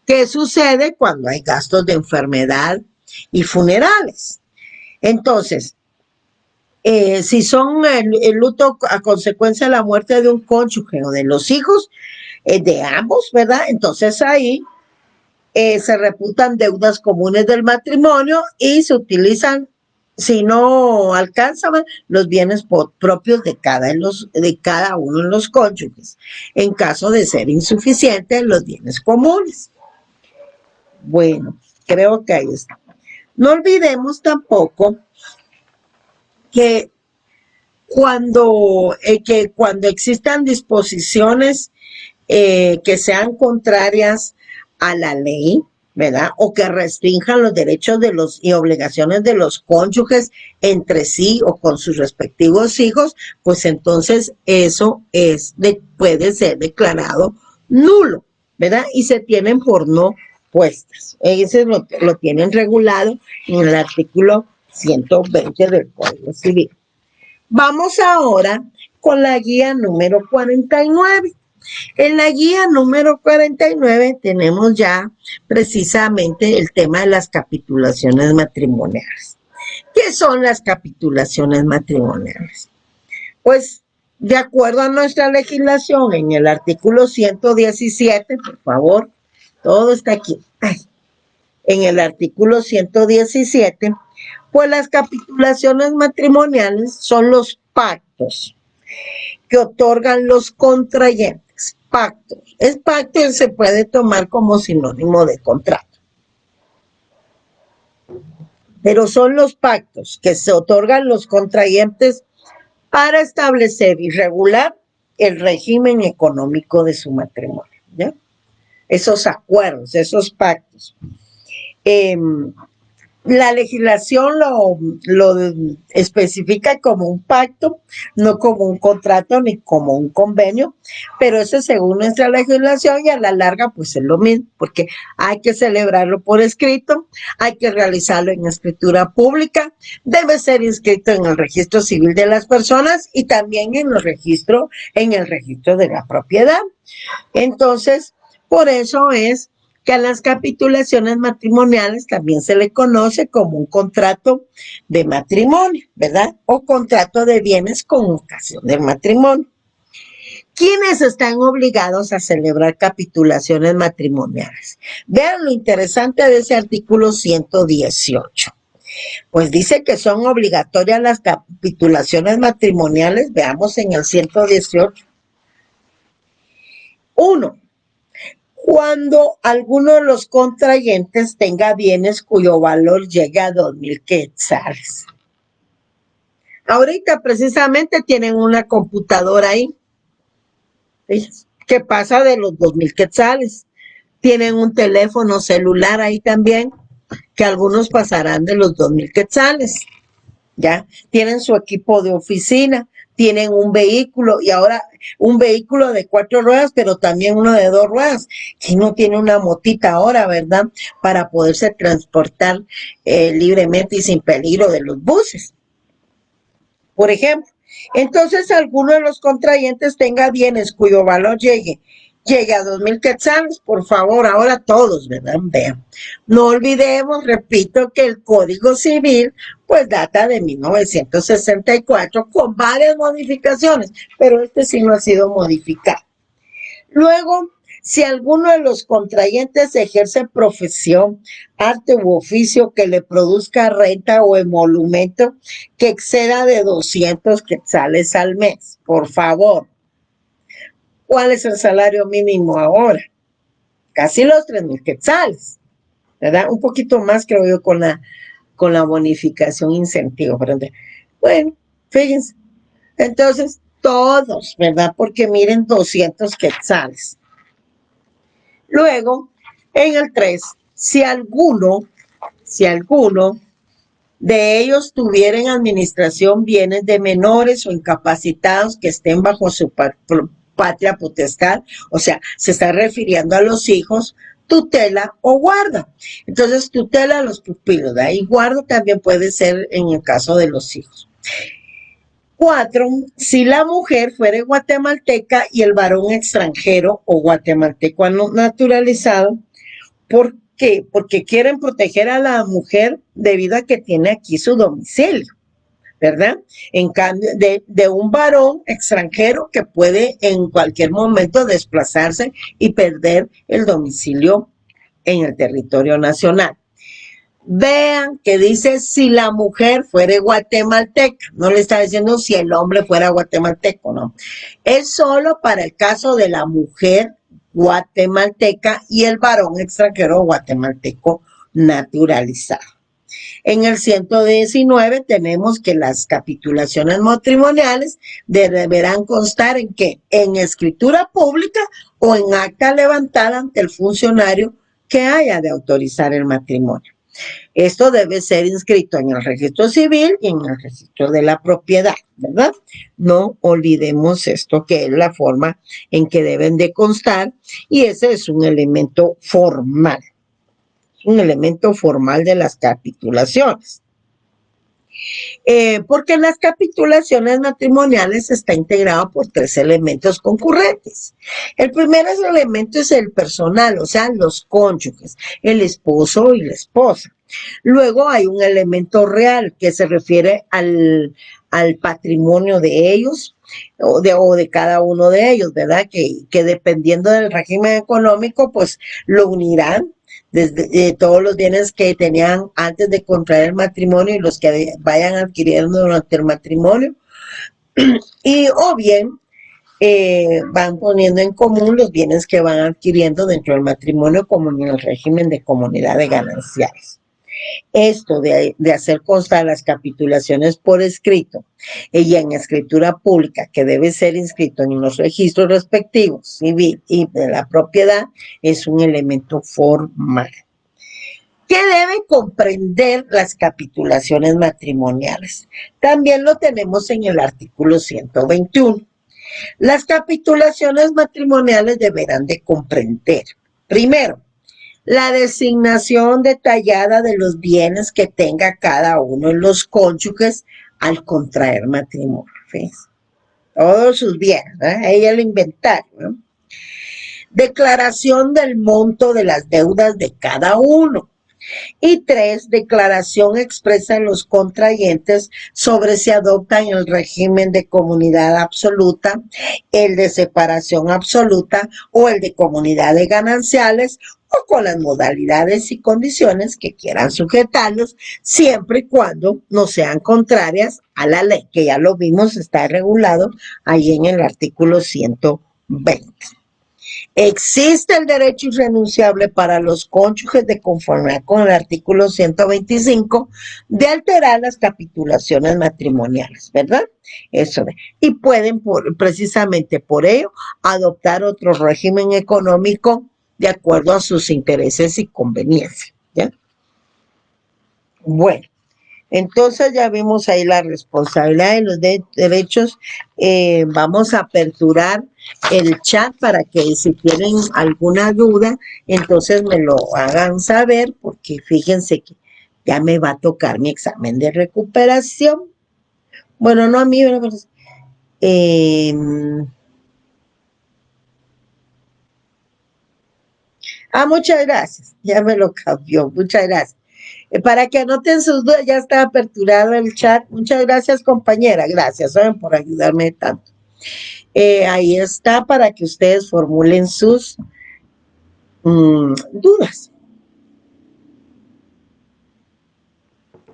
¿Qué sucede cuando hay gastos de enfermedad y funerales? Entonces, si son el luto a consecuencia de la muerte de un cónyuge o de los hijos, de ambos, ¿verdad? Entonces ahí se reputan deudas comunes del matrimonio y se utilizan, si no alcanzan, los bienes propios de cada uno de los cónyuges, en caso de ser insuficientes los bienes comunes. Bueno, creo que ahí está. No olvidemos tampoco que cuando existan disposiciones que sean contrarias a la ley, ¿verdad? O que restrinjan los derechos y obligaciones de los cónyuges entre sí o con sus respectivos hijos, pues entonces eso puede ser declarado nulo, ¿verdad? Y se tienen por no puestas. Ese lo tienen regulado en el artículo 120 del Código Civil. Vamos ahora con la guía número 49. En la guía número 49 tenemos ya precisamente el tema de las capitulaciones matrimoniales. ¿Qué son las capitulaciones matrimoniales? Pues, de acuerdo a nuestra legislación, en el artículo 117, por favor, todo está aquí. En el artículo 117, pues las capitulaciones matrimoniales son los pactos que otorgan los contrayentes. Pactos. Pacto se puede tomar como sinónimo de contrato. Pero son los pactos que se otorgan los contrayentes para establecer y regular el régimen económico de su matrimonio, ¿ya? Esos acuerdos, esos pactos. La legislación lo especifica como un pacto, no como un contrato ni como un convenio, pero eso según nuestra legislación y a la larga pues es lo mismo, porque hay que celebrarlo por escrito, hay que realizarlo en escritura pública, debe ser inscrito en el registro civil de las personas y también en el registro de la propiedad. Entonces, por eso es que a las capitulaciones matrimoniales también se le conoce como un contrato de matrimonio, ¿verdad? O contrato de bienes con ocasión del matrimonio. ¿Quiénes están obligados a celebrar capitulaciones matrimoniales? Vean lo interesante de ese artículo 118. Pues dice que son obligatorias las capitulaciones matrimoniales, veamos en el 118. 1. Cuando alguno de los contrayentes tenga bienes cuyo valor llegue a 2,000 quetzales. Ahorita precisamente tienen una computadora ahí, ¿sí? Que pasa de los 2,000 quetzales. Tienen un teléfono celular ahí también, que algunos pasarán de los 2,000 quetzales. ¿Ya? Tienen su equipo de oficina, tienen un vehículo y ahora un vehículo de 4 ruedas, pero también uno de 2 ruedas. ¿Quién no tiene una motita ahora, verdad? Para poderse transportar libremente y sin peligro de los buses, por ejemplo. Entonces, alguno de los contrayentes tenga bienes cuyo valor llegue a 2,000 quetzales, por favor, ahora todos, ¿verdad? Vean. No olvidemos, repito, que el Código Civil, pues data de 1964 con varias modificaciones, pero este sí no ha sido modificado. Luego, si alguno de los contrayentes ejerce profesión, arte u oficio que le produzca renta o emolumento que exceda de 200 quetzales al mes, por favor. ¿Cuál es el salario mínimo ahora? Casi los 3,000 quetzales, ¿verdad? Un poquito más, creo yo, con la bonificación incentivo. Bueno, fíjense. Entonces, todos, ¿verdad? Porque miren, 200 quetzales. Luego, en el 3, si alguno de ellos tuviera en administración bienes de menores o incapacitados que estén bajo su patria potestad, o sea, se está refiriendo a los hijos, tutela o guarda. Entonces, tutela a los pupilos, ¿verdad? Y guarda también puede ser en el caso de los hijos. 4, si la mujer fuera guatemalteca y el varón extranjero o guatemalteco naturalizado, ¿por qué? Porque quieren proteger a la mujer debido a que tiene aquí su domicilio, ¿verdad? En cambio, de un varón extranjero que puede en cualquier momento desplazarse y perder el domicilio en el territorio nacional. Vean que dice si la mujer fuera guatemalteca, no le está diciendo si el hombre fuera guatemalteco, no. Es solo para el caso de la mujer guatemalteca y el varón extranjero guatemalteco naturalizado. En el 119 tenemos que las capitulaciones matrimoniales deberán constar en que en escritura pública o en acta levantada ante el funcionario que haya de autorizar el matrimonio. Esto debe ser inscrito en el registro civil y en el registro de la propiedad, ¿verdad? No olvidemos esto, que es la forma en que deben de constar, y ese es un elemento formal. Un elemento formal de las capitulaciones. Porque las capitulaciones matrimoniales está integrado por 3 elementos concurrentes. El primer elemento es el personal, o sea, los cónyuges, el esposo y la esposa. Luego hay un elemento real que se refiere al patrimonio de ellos o de cada uno de ellos, ¿verdad? Que dependiendo del régimen económico, pues lo unirán desde todos los bienes que tenían antes de contraer el matrimonio y los que vayan adquiriendo durante el matrimonio, y o bien van poniendo en común los bienes que van adquiriendo dentro del matrimonio como en el régimen de comunidad de gananciales. Esto de hacer constar las capitulaciones por escrito y en escritura pública, que debe ser inscrito en los registros respectivos, civil y de la propiedad, es un elemento formal. ¿Qué debe comprender las capitulaciones matrimoniales? También lo tenemos en el artículo 121. Las capitulaciones matrimoniales deberán de comprender, primero, la designación detallada de los bienes que tenga cada uno de los cónyuges al contraer matrimonio. ¿Ves? Todos sus bienes, ella el inventario, ¿no? Declaración del monto de las deudas de cada uno. Y 3, declaración expresa en los contrayentes sobre si adoptan el régimen de comunidad absoluta, el de separación absoluta o el de comunidad de gananciales, o con las modalidades y condiciones que quieran sujetarlos, siempre y cuando no sean contrarias a la ley, que ya lo vimos, está regulado ahí en el artículo 120. Existe el derecho irrenunciable para los cónyuges de conformidad con el artículo 125 de alterar las capitulaciones matrimoniales, ¿verdad? Eso. Y pueden precisamente por ello adoptar otro régimen económico de acuerdo a sus intereses y conveniencia, ¿ya? Bueno, entonces ya vimos ahí la responsabilidad de los derechos. Vamos a aperturar el chat para que si tienen alguna duda, entonces me lo hagan saber, porque fíjense que ya me va a tocar mi examen de recuperación. Bueno, no a mí, pero muchas gracias, ya me lo cambió, muchas gracias. Para que anoten sus dudas, ya está aperturado el chat. Muchas gracias, compañera, gracias, ¿saben? Por ayudarme tanto. Ahí está para que ustedes formulen sus dudas.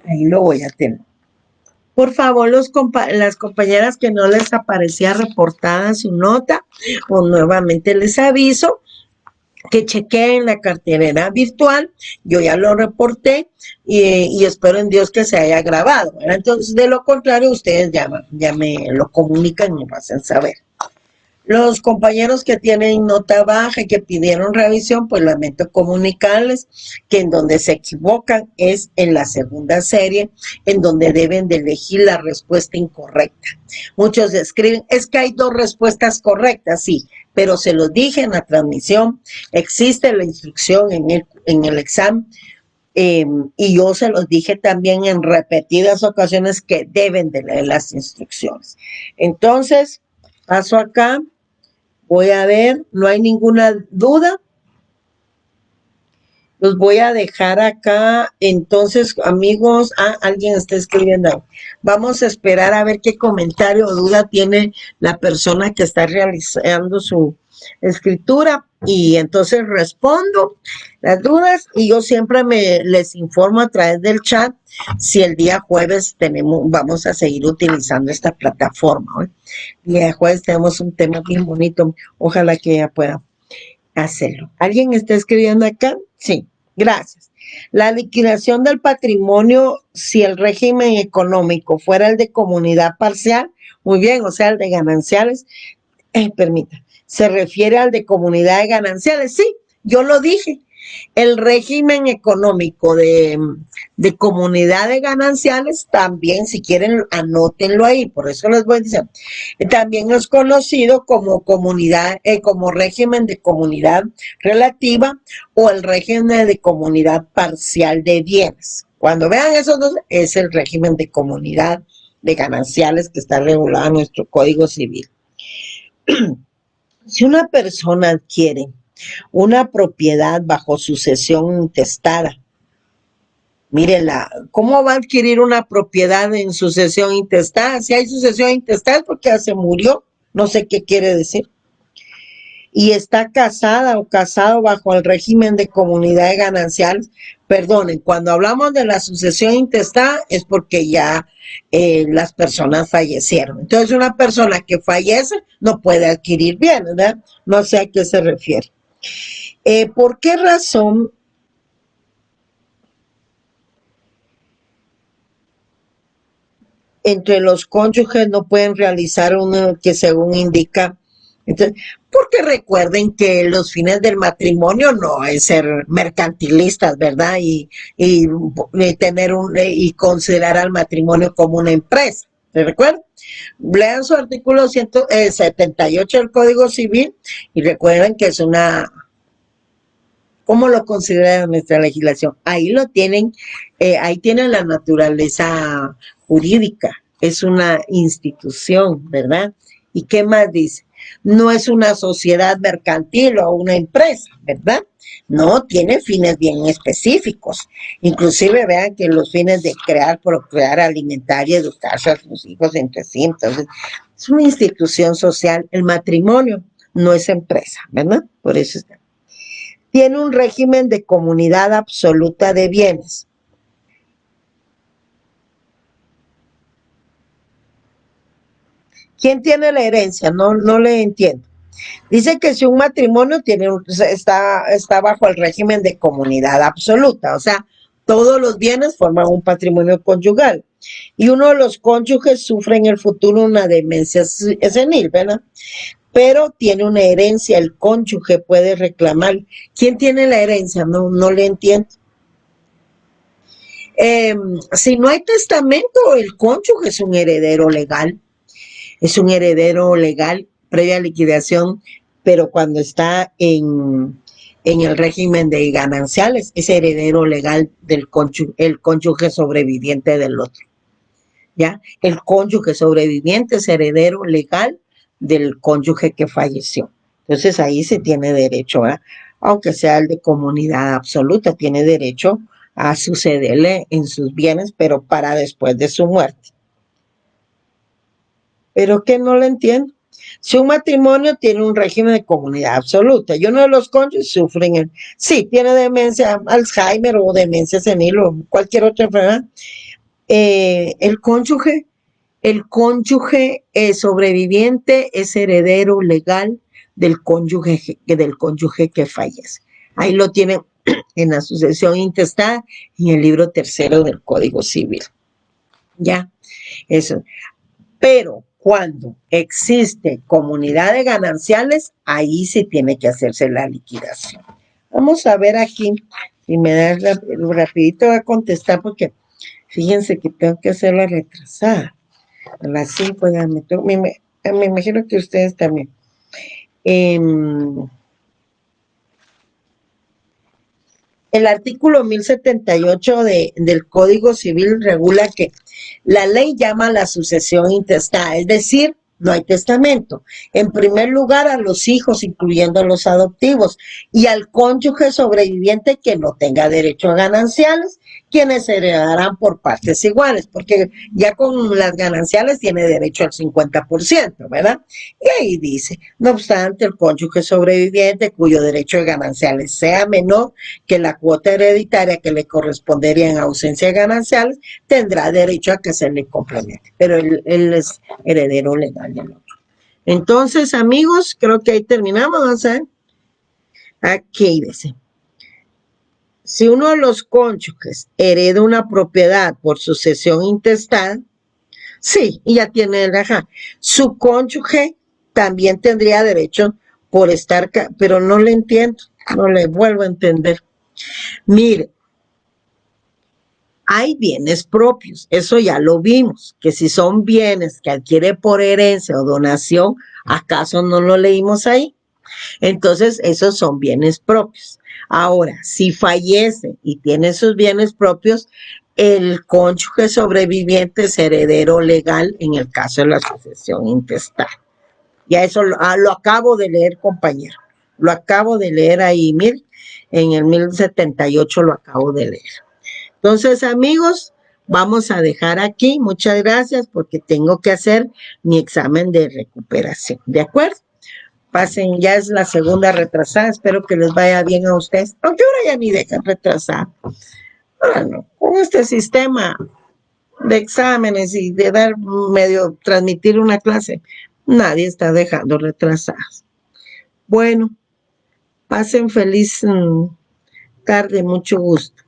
Ahí lo voy a tener. Por favor, las compañeras que no les aparecía reportada su nota, o nuevamente les aviso que chequeen la cartera virtual. Yo ya lo reporté y espero en Dios que se haya grabado, ¿verdad? Entonces, de lo contrario, ustedes ya me lo comunican y me hacen saber. Los compañeros que tienen nota baja y que pidieron revisión, pues lamento comunicarles que en donde se equivocan es en la segunda serie, en donde deben de elegir la respuesta incorrecta. Muchos escriben, es que hay 2 respuestas correctas, sí, pero se los dije en la transmisión, existe la instrucción en el examen, y yo se los dije también en repetidas ocasiones que deben de leer las instrucciones. Entonces, paso acá. Voy a ver, no hay ninguna duda. Los voy a dejar acá. Entonces, amigos, alguien está escribiendo. Vamos a esperar a ver qué comentario o duda tiene la persona que está realizando su escritura y entonces respondo las dudas y yo siempre les informo a través del chat si el día jueves vamos a seguir utilizando esta plataforma. El día jueves tenemos un tema bien bonito, ojalá que ella pueda hacerlo. ¿Alguien está escribiendo acá? Sí, gracias. La liquidación del patrimonio, si el régimen económico fuera el de comunidad parcial, muy bien, o sea, el de gananciales, permita, se refiere al de comunidad de gananciales, sí, yo lo dije. El régimen económico de comunidad de gananciales también, si quieren, anótenlo ahí, por eso les voy a decir. También es conocido como comunidad, como régimen de comunidad relativa o el régimen de comunidad parcial de bienes. Cuando vean esos dos, es el régimen de comunidad de gananciales que está regulado en nuestro Código Civil. Si una persona adquiere una propiedad bajo sucesión intestada, mírenla, ¿cómo va a adquirir una propiedad en sucesión intestada? Si hay sucesión intestada es porque ya se murió, no sé qué quiere decir. Y está casada o casado bajo el régimen de comunidad de gananciales. Perdonen, cuando hablamos de la sucesión intestada es porque ya las personas fallecieron. Entonces, una persona que fallece no puede adquirir bienes, ¿verdad? No sé a qué se refiere. ¿Por qué razón entre los cónyuges no pueden realizar uno que según indica? Entonces, porque recuerden que los fines del matrimonio no es ser mercantilistas, ¿verdad? Y tener y considerar al matrimonio como una empresa. ¿Se recuerdan? Lean su artículo 178 del Código Civil y recuerden que es una... ¿Cómo lo considera nuestra legislación? Ahí lo tienen, ahí tienen la naturaleza jurídica. Es una institución, ¿verdad? ¿Y qué más dice? No es una sociedad mercantil o una empresa, ¿verdad? No, tiene fines bien específicos. Inclusive vean que los fines de crear, procrear, alimentar y educarse a sus hijos entre sí. Entonces, es una institución social. El matrimonio no es empresa, ¿verdad? Por eso está. Tiene un régimen de comunidad absoluta de bienes. ¿Quién tiene la herencia? No le entiendo. Dice que si un matrimonio está bajo el régimen de comunidad absoluta, o sea, todos los bienes forman un patrimonio conyugal. Y uno de los cónyuges sufre en el futuro una demencia senil, ¿verdad? Pero tiene una herencia, el cónyuge puede reclamar. ¿Quién tiene la herencia? No le entiendo. Si no hay testamento, el cónyuge es un heredero legal. Es un heredero legal previa liquidación, pero cuando está en el régimen de gananciales, es heredero legal del el cónyuge sobreviviente del otro. ¿Ya? El cónyuge sobreviviente es heredero legal del cónyuge que falleció. Entonces ahí se tiene derecho, ¿verdad? Aunque sea el de comunidad absoluta, tiene derecho a sucederle en sus bienes, pero para después de su muerte. Pero que no lo entiendo. Si un matrimonio tiene un régimen de comunidad absoluta y uno de los cónyuges sufren, sí, tiene demencia, Alzheimer o demencia senil o cualquier otra enfermedad, el cónyuge sobreviviente es heredero legal del cónyuge que fallece. Ahí lo tienen en la sucesión intestada en el libro 3 del Código Civil. Ya, eso. Pero Cuando existe comunidad de gananciales, ahí sí tiene que hacerse la liquidación. Vamos a ver aquí, si me das rapidito voy a contestar porque fíjense que tengo que hacerla retrasada. A las 5 ya me imagino que ustedes también. El artículo 1078 del Código Civil regula que la ley llama a la sucesión intestada, es decir, no hay testamento. En primer lugar, a los hijos, incluyendo los adoptivos, y al cónyuge sobreviviente que no tenga derecho a gananciales, quienes heredarán por partes iguales, porque ya con las gananciales tiene derecho al 50%, ¿verdad? Y ahí dice, no obstante, el cónyuge sobreviviente cuyo derecho de gananciales sea menor que la cuota hereditaria que le correspondería en ausencia de gananciales, tendrá derecho a que se le complemente, pero él es heredero legal del otro. Entonces, amigos, creo que ahí terminamos, vamos a ver. Aquí dice, si uno de los cónyuges hereda una propiedad por sucesión intestada, sí, y ya tiene su cónyuge también tendría derecho por estar, pero no le entiendo, no le vuelvo a entender. Mire, hay bienes propios, eso ya lo vimos, que si son bienes que adquiere por herencia o donación, ¿acaso no lo leímos ahí? Entonces, esos son bienes propios. Ahora, si fallece y tiene sus bienes propios, el cónyuge sobreviviente es heredero legal en el caso de la sucesión intestada. Ya eso lo acabo de leer, compañero. Lo acabo de leer ahí, mire, en el 1078 lo acabo de leer. Entonces, amigos, vamos a dejar aquí. Muchas gracias porque tengo que hacer mi examen de recuperación. ¿De acuerdo? Pasen, ya es la segunda retrasada. Espero que les vaya bien a ustedes. Aunque ahora ya ni dejan retrasar. Bueno, con este sistema de exámenes y de dar medio, transmitir una clase, nadie está dejando retrasadas. Bueno, pasen feliz tarde, mucho gusto.